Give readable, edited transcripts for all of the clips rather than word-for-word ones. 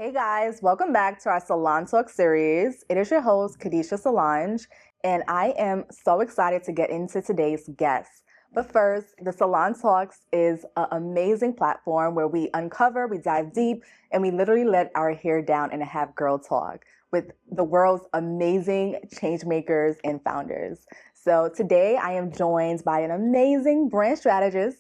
Hey guys, welcome back to our Salon Talks series. It is your host, Kadeisha Placide, and I am so excited to get into today's guest. But first, the Salon Talks is an amazing platform where we uncover, we dive deep, and we literally let our hair down and have girl talk with the world's amazing change makers and founders. So today I am joined by an amazing brand strategist,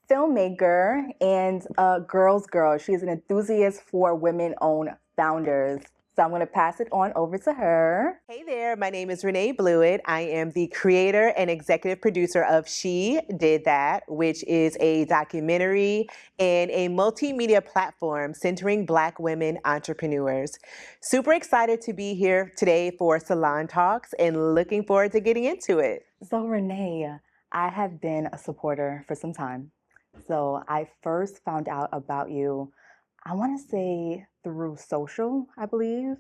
filmmaker, and a girl's girl. She is an enthusiast for women-owned founders. So I'm going to pass it on over to her. Hey there, my name is Renae Bluitt. I am the creator and executive producer of She Did That, which is a documentary and a multimedia platform centering Black women entrepreneurs. Super excited to be here today for Salon Talks and looking forward to getting into it. So Renae, I have been a supporter for some time. So I first found out about you, I want to say through social, I believe.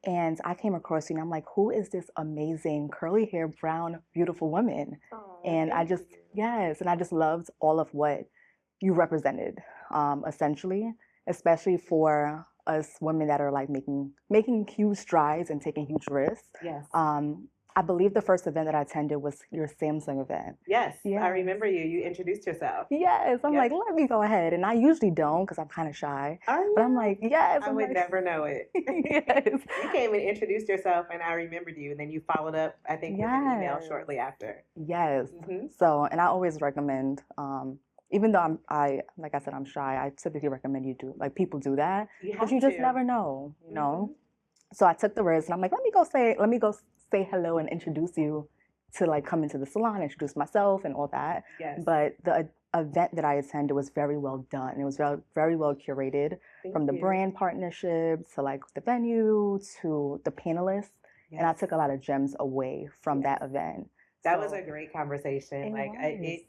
And I came across you and I'm like, who is this amazing curly hair, brown, beautiful woman? And I just, yes, and I just loved all of what you represented, essentially, especially for us women that are like making huge strides and taking huge risks. Yes. I believe the first event that I attended was your Samsung event. Yes, Yes. I remember you. You introduced yourself. Yes, I'm Yep. like, let me go ahead. And I usually don't because I'm kind of shy. Are But I'm you? like, yes. I I'm would like, never know it. yes. You came and introduced yourself, and I remembered you, and then you followed up, I think, with an email Yes. shortly after. Yes. Mhm. So, and I always recommend, even though like I said, I'm shy, I typically recommend you do, like people do that, You but have you just to. never know, you know? So I took the risk and I'm like, let me go say hello and introduce you to like come into the salon, introduce myself and all that. Yes. But the event that I attended was very well done. It was very, very well curated from the you. brand partnership to like the venue to the panelists. And I Yes. took a lot of gems away from Yes. that event. That was So a great conversation. it It was.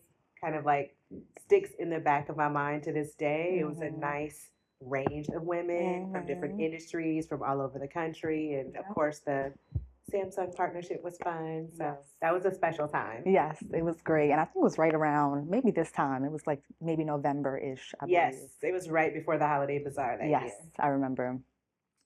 kind of like sticks in the back of my mind to this day. It was a Mhm. nice range of women from different Mhm. industries from all over the country. And of Yeah. course, the Samsung partnership was fun. So Yes. that was a special time. Yes, it was great. And I think it was right around maybe this time. It was like maybe November-ish, I believe. Yes, it was right before the holiday bazaar that Yes, year. I remember.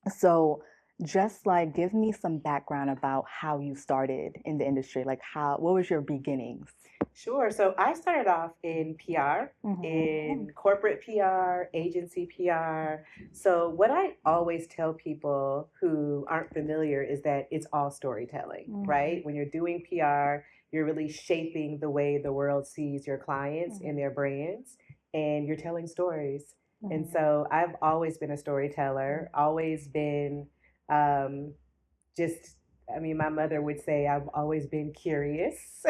So just like give me some background about how you started in the industry. Like what was your beginnings? Sure. So I started off in PR, in corporate PR, agency PR. So what I always tell people who aren't familiar is that it's all storytelling, right? When you're doing PR, you're really shaping the way the world sees your clients and their brands, and you're telling stories. And so I've always been a storyteller, always been um, just I mean, my mother would say I've always been curious.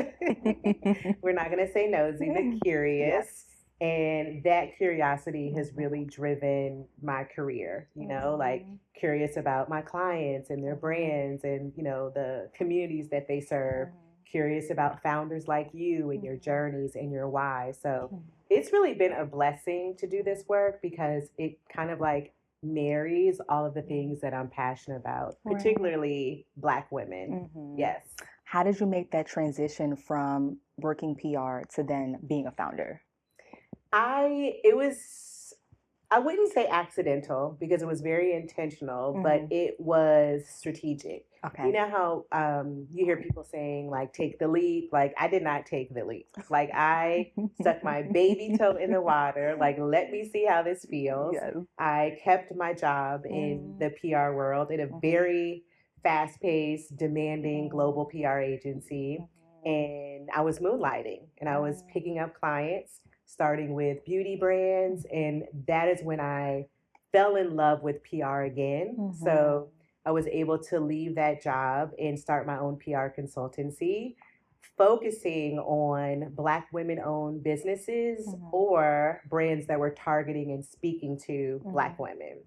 We're not going to say nosy, but curious. Yes. And that curiosity has really driven my career, like curious about my clients and their brands and, the communities that they serve, curious about founders like you and your journeys and your why. So it's really been a blessing to do this work because it kind of like marries all of the things that I'm passionate about, particularly Black women. Yes. How did you make that transition from working PR to then being a founder? It was, I wouldn't say accidental because it was very intentional, but it was strategic. Okay. You know how you hear people saying, like, take the leap? Like, I did not take the leap. Like, I stuck my baby toe in the water. Like, let me see how this feels. Yes. I kept my job in the PR world in a very fast paced, demanding global PR agency. And I was moonlighting and I was picking up clients, starting with beauty brands. And that is when I fell in love with PR again. So I was able to leave that job and start my own PR consultancy, focusing on Black women owned businesses or brands that were targeting and speaking to Black women.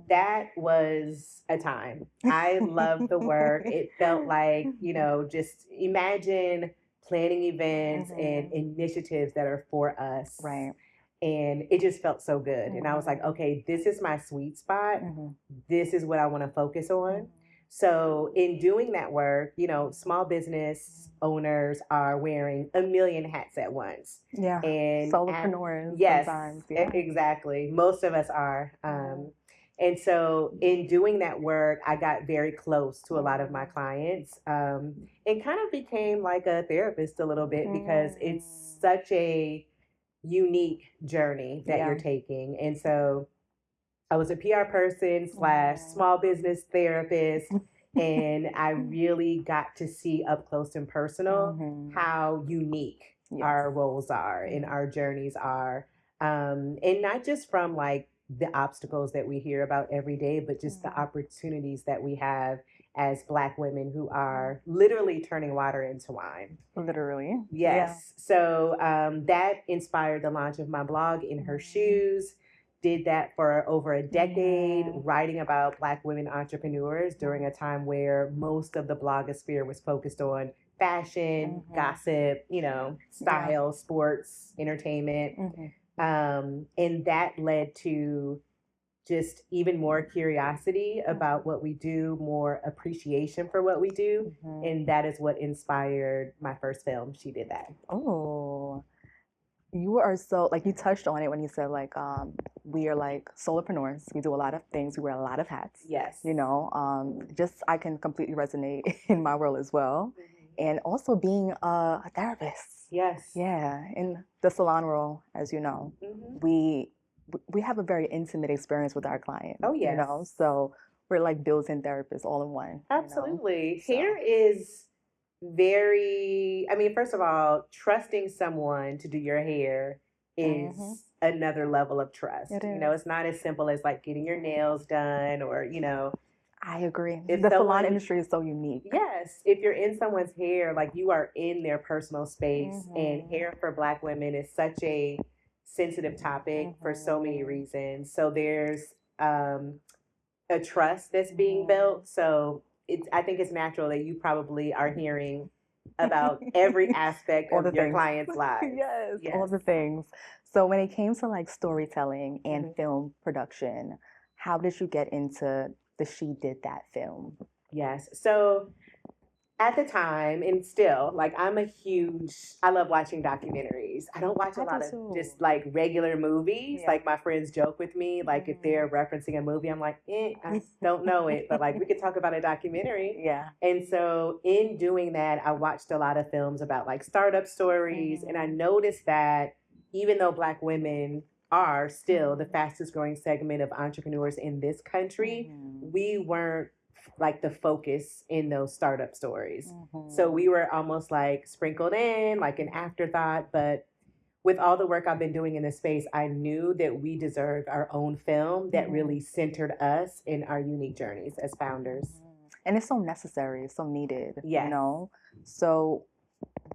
That was a time. I loved the work. It felt like, just imagine planning events and initiatives that are for us. Right. And it just felt so good. And I was like, okay, this is my sweet spot. This is what I want to focus on. So in doing that work, small business owners are wearing a million hats at once. Yeah. And Solopreneurs yes, sometimes. Yeah. exactly. Most of us are. And so in doing that work, I got very close to a lot of my clients, and kind of became like a therapist a little bit because it's such a unique journey that you're taking. And so I was a PR person slash small business therapist, and I really got to see up close and personal how unique our roles are and our journeys are. And not just from like the obstacles that we hear about every day, but just the opportunities that we have as Black women who are literally turning water into wine. Literally. Yes. Yeah. So that inspired the launch of my blog, In Her Shoes. Did that for over a decade, writing about Black women entrepreneurs during a time where most of the blogosphere was focused on fashion, gossip, style, sports, entertainment. And that led to just even more curiosity about what we do, more appreciation for what we do. And that is what inspired my first film, She Did That. Oh, you are so, like, you touched on it when you said, like, we are like solopreneurs. We do a lot of things. We wear a lot of hats. Yes. Just I can completely resonate in my world as well. And also being a therapist. Yes. Yeah. In the salon world, as you know, we have a very intimate experience with our clients. Oh, yes. So we're like built-in therapists all in one. Absolutely. Hair is very, first of all, trusting someone to do your hair is another level of trust. It's not as simple as like getting your nails done or, I agree. The salon industry is so unique. Yes. If you're in someone's hair, like you are in their personal space, and hair for Black women is such a sensitive topic for so many reasons. So there's a trust that's being built. So I think it's natural that you probably are hearing about every aspect of your clients' lives. Yes, all the things. So when it came to like storytelling and film production, how did you get into the She Did That film? Yes. So at the time, and still, like I love watching documentaries. I don't watch a lot of just like regular movies. Like my friends joke with me, like if they're referencing a movie, I'm like, I don't know it, but like we could talk about a documentary. Yeah. And so in doing that, I watched a lot of films about like startup stories, and I noticed that even though Black women are still the fastest growing segment of entrepreneurs in this country, we weren't like the focus in those startup stories. So we were almost like sprinkled in, like an afterthought. But with all the work I've been doing in this space, I knew that we deserved our own film that really centered us in our unique journeys as founders. And it's so necessary, it's so needed, Yes. So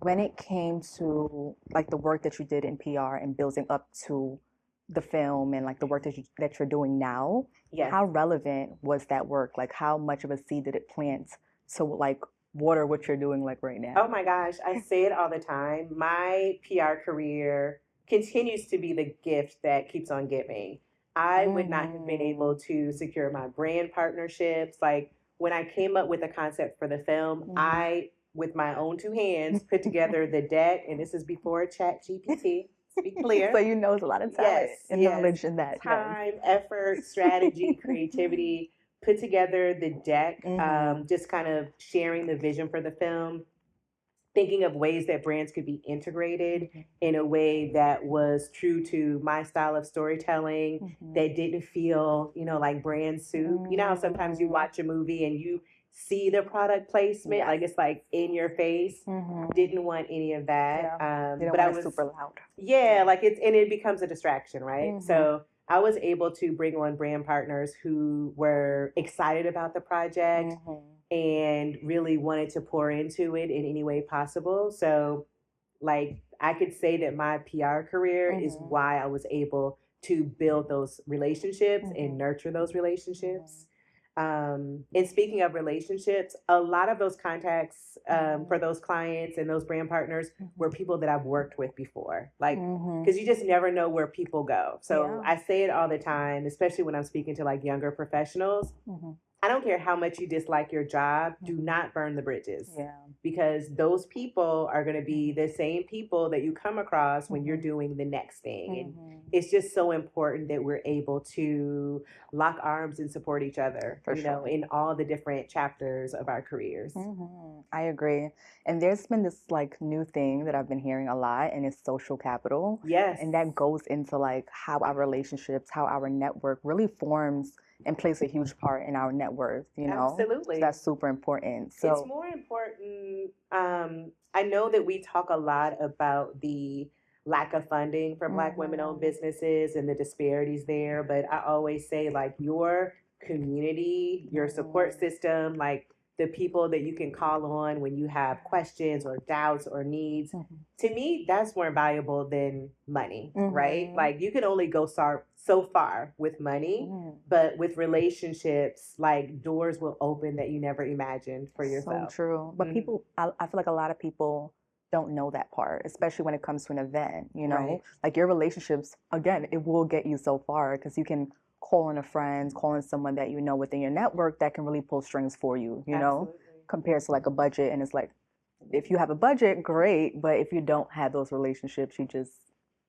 when it came to like the work that you did in PR and building up to the film and like the work that you're doing now, how relevant was that work? Like how much of a seed did it plant to like water what you're doing like right now? Oh my gosh, I say it all the time. My PR career continues to be the gift that keeps on giving. I would not have been able to secure my brand partnerships. Like when I came up with the concept for the film, I, with my own two hands, put together the deck, and this is before ChatGPT. To be clear. So it's a lot of talent and knowledge in that. Time, effort, strategy, creativity, put together the deck, just kind of sharing the vision for the film, thinking of ways that brands could be integrated in a way that was true to my style of storytelling, that didn't feel, like brand soup. You know how sometimes you watch a movie and you see the product placement, like it's like in your face. Didn't want any of that. But I was super loud. Yeah, like it becomes a distraction, right? So I was able to bring on brand partners who were excited about the project and really wanted to pour into it in any way possible. So like I could say that my PR career is why I was able to build those relationships and nurture those relationships. And speaking of relationships, a lot of those contacts for those clients and those brand partners were people that I've worked with before. Like, because you just never know where people go. So I say it all the time, especially when I'm speaking to like younger professionals. I don't care how much you dislike your job. Do not burn the bridges. because those people are going to be the same people that you come across when you're doing the next thing. And it's just so important that we're able to lock arms and support each other, For you know, sure. in all the different chapters of our careers. I agree. And there's been this like new thing that I've been hearing a lot, and it's social capital. Yes. And that goes into like how our relationships, how our network really forms and plays a huge part in our net worth, you know? Absolutely. So that's super important. So it's more important. I know that we talk a lot about the lack of funding for Black women-owned businesses and the disparities there, but I always say like your community, your support system, like the people that you can call on when you have questions or doubts or needs. To me, that's more valuable than money, right? Like you can only go so far with money, but with relationships, like doors will open that you never imagined for yourself. So true. But people, I feel like a lot of people don't know that part, especially when it comes to an event, you know? Right. Like your relationships, again, it will get you so far because you can call in a friend, call in someone that you know within your network that can really pull strings for you, you know? Absolutely. Compared to like a budget. And it's like, if you have a budget, great. But if you don't have those relationships, you just,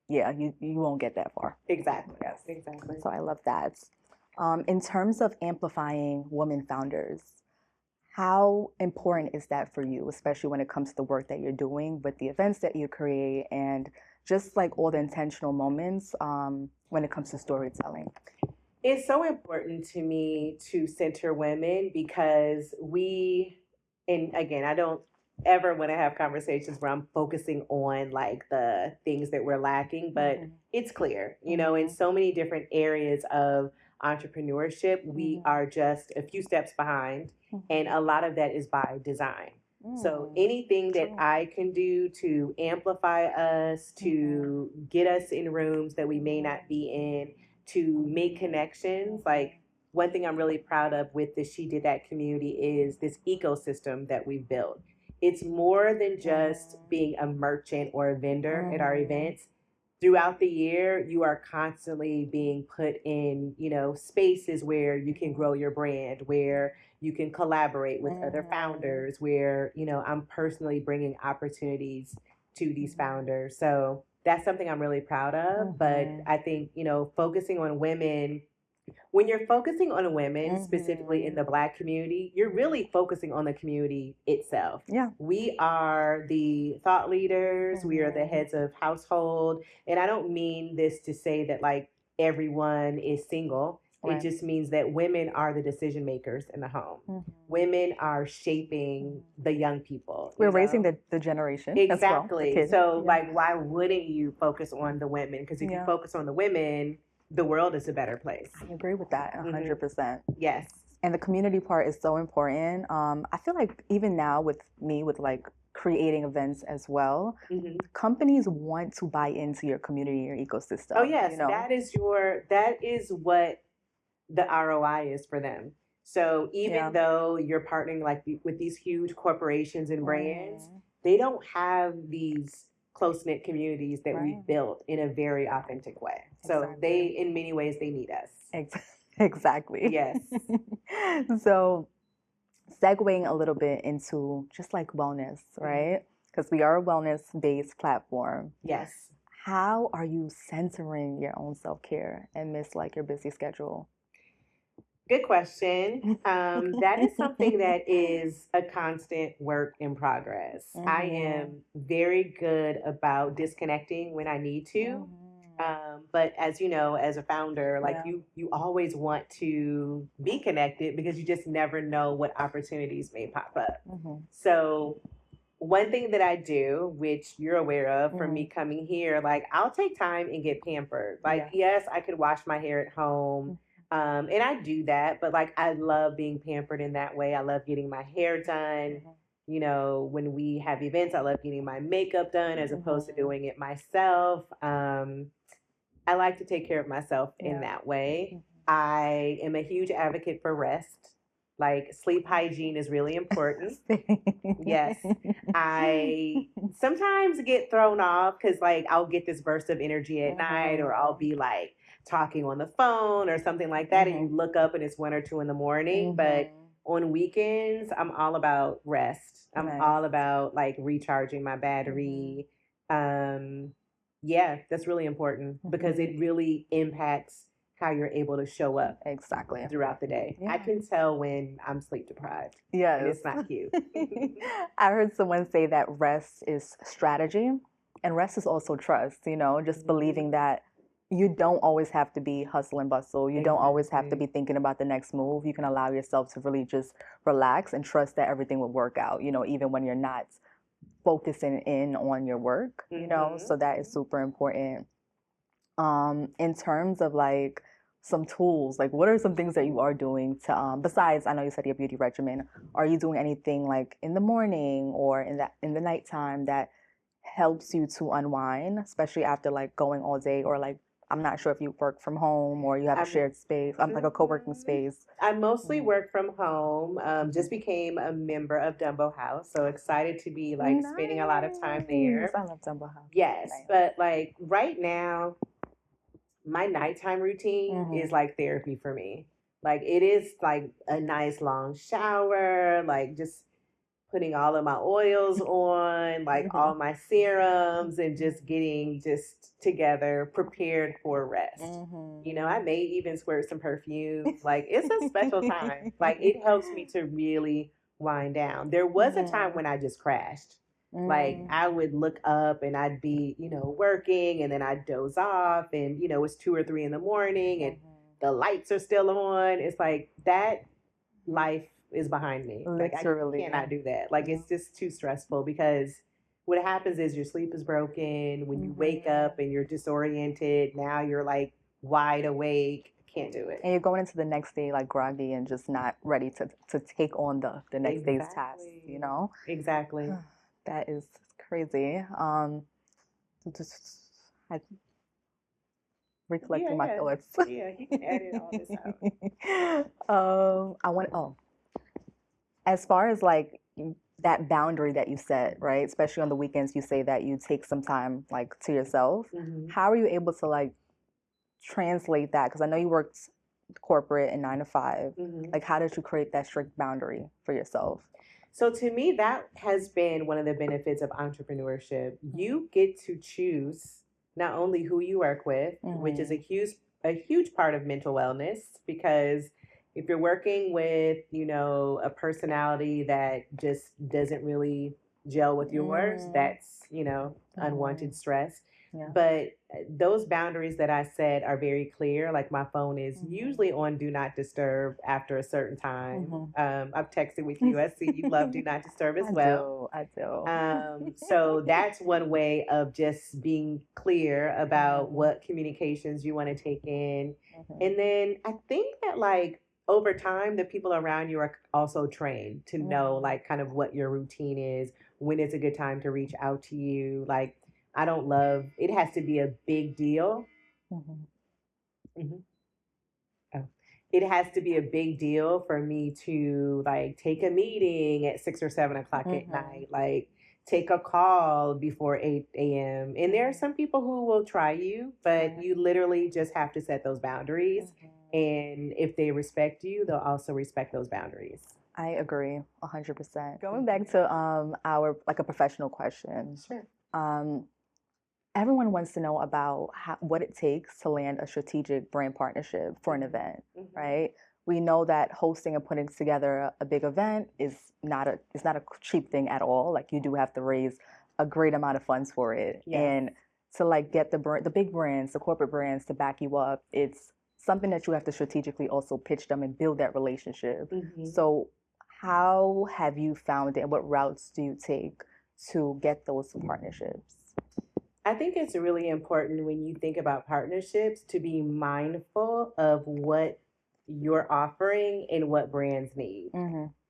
you won't get that far. Exactly. Yes. Exactly. So I love that. In terms of amplifying women founders, how important is that for you, especially when it comes to the work that you're doing with the events that you create and just like all the intentional moments when it comes to storytelling? It's so important to me to center women because and again, I don't ever want to have conversations where I'm focusing on like the things that we're lacking, but it's clear, you know, in so many different areas of entrepreneurship, we are just a few steps behind, and a lot of that is by design. So anything that I can do to amplify us, to get us in rooms that we may not be in, to make connections, like one thing I'm really proud of with the She Did That community is this ecosystem that we've built. It's more than just being a merchant or a vendor at our events. Throughout the year, you are constantly being put in, you know, spaces where you can grow your brand, where you can collaborate with other founders, where, you know, I'm personally bringing opportunities to these founders. So that's something I'm really proud of. But I think, you know, focusing on women, when you're focusing on women, specifically in the Black community, you're really focusing on the community itself. Yeah. We are the thought leaders, we are the heads of household. And I don't mean this to say that like everyone is single. It just means that women are the decision makers in the home. Women are shaping the young people. We're raising the generation. Exactly. As well, so, like, why wouldn't you focus on the women? Because if you focus on the women, the world is a better place. I agree with that 100%. Yes. And the community part is so important. I feel like even now with like creating events as well, companies want to buy into your community, your ecosystem. Oh yes, you know? that is what the ROI is for them. So even though you're partnering like with these huge corporations and brands, they don't have these close-knit communities that we've built in a very authentic way. So they, in many ways, they need us. Exactly. Yes. So segueing a little bit into just like wellness, right? Because we are a wellness-based platform. Yes. How are you centering your own self-care amidst like your busy schedule? Good question. That is something that is a constant work in progress. I am very good about disconnecting when I need to. But as you know, as a founder, like you always want to be connected because you just never know what opportunities may pop up. So one thing that I do, which you're aware of from me coming here, like I'll take time and get pampered. Like, yes, I could wash my hair at home. And I do that, but like I love being pampered in that way. I love getting my hair done. You know, when we have events, I love getting my makeup done as opposed to doing it myself. I like to take care of myself in that way. I am a huge advocate for rest. Like sleep hygiene is really important. Yes. I sometimes get thrown off because like I'll get this burst of energy at night, or I'll be like talking on the phone or something like that, and you look up and it's 1 or 2 in the morning. But on weekends, I'm all about rest. I'm Nice. all about like recharging my battery. Yeah, that's really important because it really impacts how you're able to show up Exactly. throughout the day. Yeah. I can tell when I'm sleep deprived. Yes. And it's not cute. I heard someone say that rest is strategy and rest is also trust, you know, just believing that you don't always have to be hustle and bustle. You don't always have to be thinking about the next move. You can allow yourself to really just relax and trust that everything will work out, you know, even when you're not focusing in on your work, you know, so that is super important. In terms of like some tools, like what are some things that you are doing to besides, I know you said your beauty regimen, are you doing anything like in the morning or in the nighttime that helps you to unwind, especially after like going all day, or like I'm not sure if you work from home or you have a shared space, like a co-working space. I mostly work from home. Just became a member of Dumbo House, so excited to be like spending a lot of time there. I love Dumbo House. Yes, but like right now, my nighttime routine is like therapy for me. Like it is like a nice long shower, like just putting all of my oils on, like all my serums, and just getting just together, prepared for rest. You know, I may even squirt some perfume. Like it's a special time. Like it helps me to really wind down. There was a time when I just crashed. Like I would look up and I'd be, you know, working and then I'd doze off and, you know, it's 2 or 3 in the morning and the lights are still on. It's like that life is behind me. Like I cannot do that. Like it's just too stressful because what happens is your sleep is broken. When you wake up and you're disoriented, now you're like wide awake. Can't do it. And you're going into the next day like groggy and just not ready to take on the next day's task, you know? Exactly. That is crazy. Just I recollecting my thoughts. Yeah, you can edit all this out. I want as far as like that boundary that you set, right? Especially on the weekends, you say that you take some time like to yourself. How are you able to like translate that? Because I know you worked corporate and 9 to 5. Like, how did you create that strict boundary for yourself? So to me, that has been one of the benefits of entrepreneurship. You get to choose not only who you work with, which is a huge part of mental wellness, because if you're working with, you know, a personality that just doesn't really gel with yours, that's, you know, unwanted stress. Yeah. But those boundaries that I set are very clear. Like my phone is usually on do not disturb after a certain time. I've texted with you. I see you love do not disturb as well. I do. So that's one way of just being clear about what communications you want to take in. And then I think that like over time, the people around you are also trained to know like kind of what your routine is, when it's a good time to reach out to you. Like I don't love, it has to be a big deal. It has to be a big deal for me to like take a meeting at 6 or 7 o'clock at night, like take a call before 8 a.m. And there are some people who will try you, but you literally just have to set those boundaries. And if they respect you, they'll also respect those boundaries. I agree 100%. Going back to our like a professional question. Sure. Everyone wants to know about what it takes to land a strategic brand partnership for an event, right? We know that hosting and putting together a big event is not a cheap thing at all. Like you do have to raise a great amount of funds for it, and to like get the big brands, the corporate brands to back you up, it's something that you have to strategically also pitch them and build that relationship. So how have you found it, and what routes do you take to get those partnerships? I think it's really important when you think about partnerships to be mindful of what you're offering and what brands need.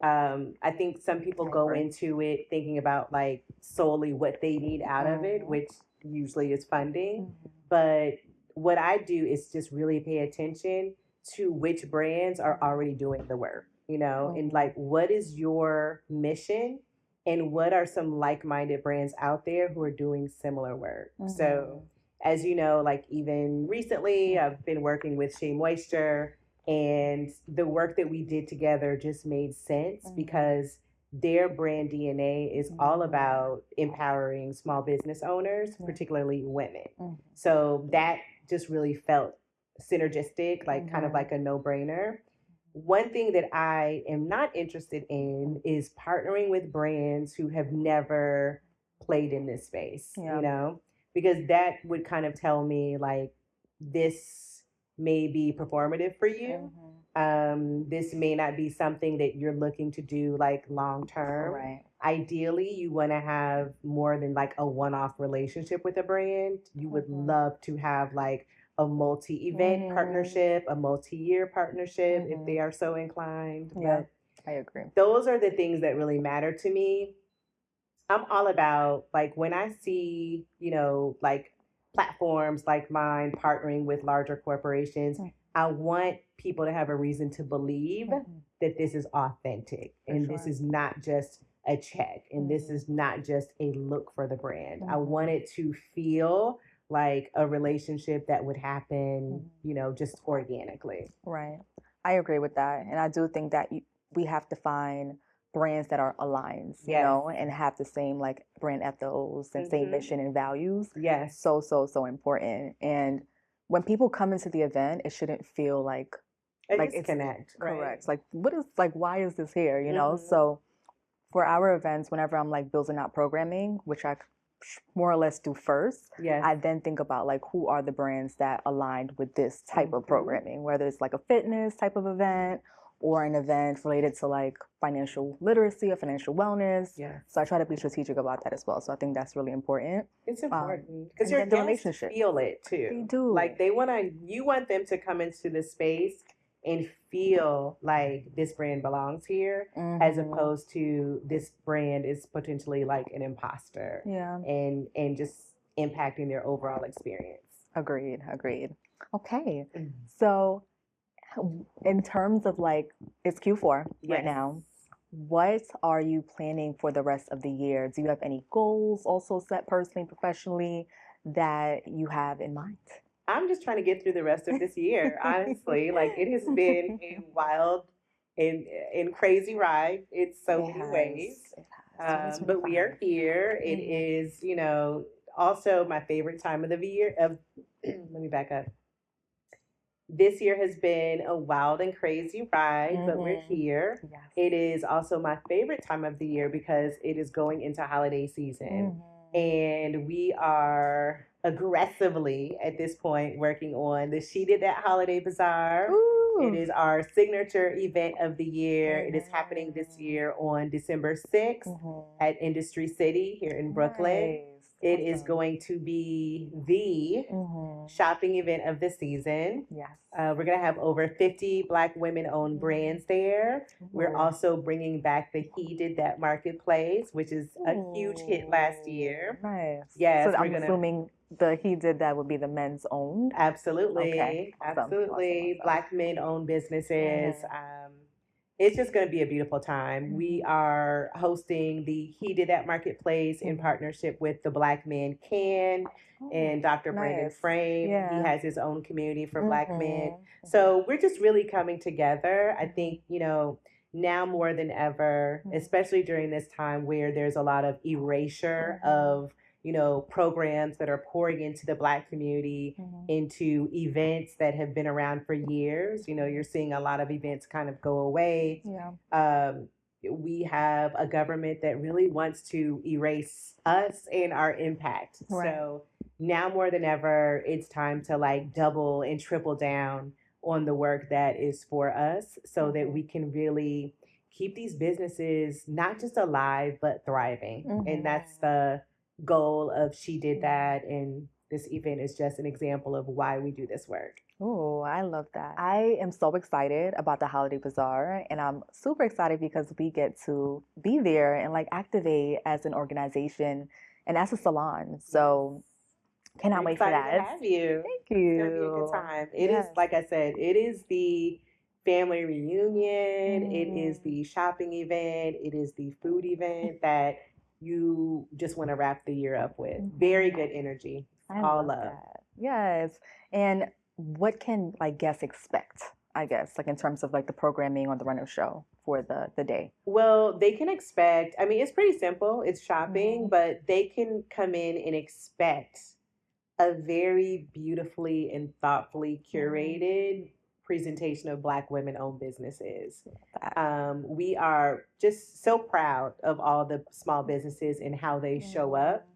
I think some people go into it thinking about like solely what they need out of it, which usually is funding. But what I do is just really pay attention to which brands are already doing the work, you know, and like what is your mission? And what are some like-minded brands out there who are doing similar work? So as you know, like even recently, I've been working with Shea Moisture. And the work that we did together just made sense because their brand DNA is all about empowering small business owners, particularly women. So that just really felt synergistic, like kind of like a no-brainer. One thing that I am not interested in is partnering with brands who have never played in this space, you know, because that would kind of tell me like this may be performative for you. This may not be something that you're looking to do like long term. Right. Ideally, you want to have more than like a one off relationship with a brand. You would love to have like a multi-event partnership, a multi-year partnership if they are so inclined. Yeah, But I agree. those are the things that really matter to me. I'm all about like when I see, you know, like platforms like mine partnering with larger corporations, I want people to have a reason to believe that this is authentic and this is not just a check and this is not just a look for the brand. I want it to feel like a relationship that would happen, you know, just organically. Right. I agree with that. And I do think that we have to find brands that are aligned, you know, and have the same like brand ethos and same mission and values. Yes. So important. And when people come into the event, it shouldn't feel like a disconnect. Correct. Like what is like why is this here? You know? So for our events, whenever I'm like building out programming, which I more or less do first, I then think about like who are the brands that aligned with this type of programming, whether it's like a fitness type of event or an event related to like financial literacy or financial wellness. So I try to be strategic about that as well. So I think that's really important. It's important because your guests feel it too. They do. Like you want them to come into the space and feel like this brand belongs here as opposed to this brand is potentially like an imposter and just impacting their overall experience. Agreed. Okay. So in terms of like it's Q4 right now, what are you planning for the rest of the year? Do you have any goals also set personally, professionally that you have in mind? I'm just trying to get through the rest of this year, honestly. Like it has been a wild and crazy ride in so many ways. But we are here. It is, you know, also my favorite time of the year. Let me back up. This year has been a wild and crazy ride, but we're here. It is also my favorite time of the year because it is going into holiday season. And we are aggressively at this point working on the She Did That Holiday Bazaar. It is our signature event of the year. It is happening this year on December 6th at Industry City here in Brooklyn. It is going to be the shopping event of the season. We're going to have over 50 Black women-owned brands there. We're also bringing back the He Did That Marketplace, which is a huge hit last year. Nice. Yes, so I'm assuming the He Did That would be the men's owned. Absolutely. Okay. Absolutely. Awesome. Black men-owned businesses. It's just going to be a beautiful time. We are hosting the He Did That Marketplace in partnership with the Black Men Can and Dr. Brandon Frame. He has his own community for Black men. So we're just really coming together. I think, you know, now more than ever, especially during this time where there's a lot of erasure of, you know, programs that are pouring into the Black community, into events that have been around for years. You know, you're seeing a lot of events kind of go away. We have a government that really wants to erase us and our impact. So now more than ever, it's time to like double and triple down on the work that is for us so that we can really keep these businesses not just alive, but thriving. And that's the goal of She Did That, and this event is just an example of why we do this work. Oh, I love that. I am so excited about the Holiday Bazaar, and I'm super excited because we get to be there and like activate as an organization and as a salon. So cannot wait for that. To have you. Thank you. It's gonna be a good time. It is, like I said, it is the family reunion. It is the shopping event. It is the food event that you just want to wrap the year up with. Very good energy. All love. That. Yes. And what can like guests expect I guess, like in terms of like the programming on the Renae show for the day? Well, they can expect, I mean, it's pretty simple. It's shopping, but they can come in and expect a very beautifully and thoughtfully curated presentation of Black women owned businesses. We are just so proud of all the small businesses and how they show up.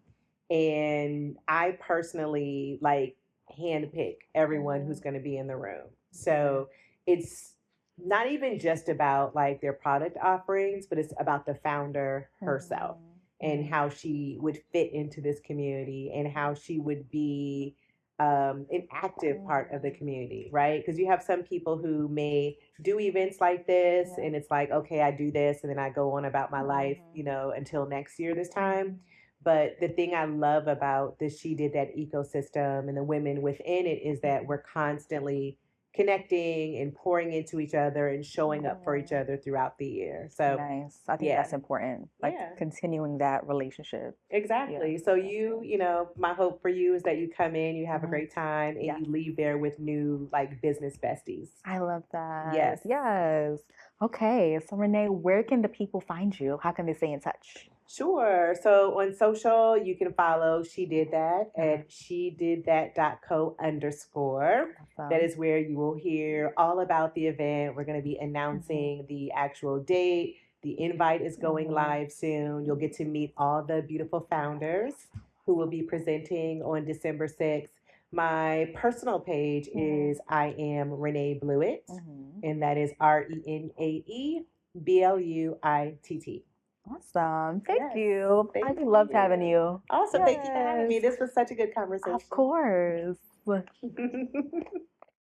And I personally like handpick everyone who's going to be in the room. So it's not even just about like their product offerings, but it's about the founder herself and how she would fit into this community and how she would be an active part of the community, right? Because you have some people who may do events like this and it's like, okay, I do this and then I go on about my life, you know, until next year this time. But the thing I love about the She Did That ecosystem and the women within it is that we're constantly connecting and pouring into each other and showing up for each other throughout the year. So nice. I think that's important. Like continuing that relationship. Exactly. So you know, my hope for you is that you come in, you have a great time, and you leave there with new like business besties. I love that. Yes. Yes. Okay. So Renae, where can the people find you? How can they stay in touch? Sure. So on social, you can follow She Did That at shedidthat.co_. Awesome. That is where you will hear all about the event. We're going to be announcing the actual date. The invite is going live soon. You'll get to meet all the beautiful founders who will be presenting on December 6th. My personal page is I am Renae Bluitt, and that is Renae Bluitt. Awesome. Thank you. I loved having you. Awesome. Thank you for having me. This was such a good conversation. Of course.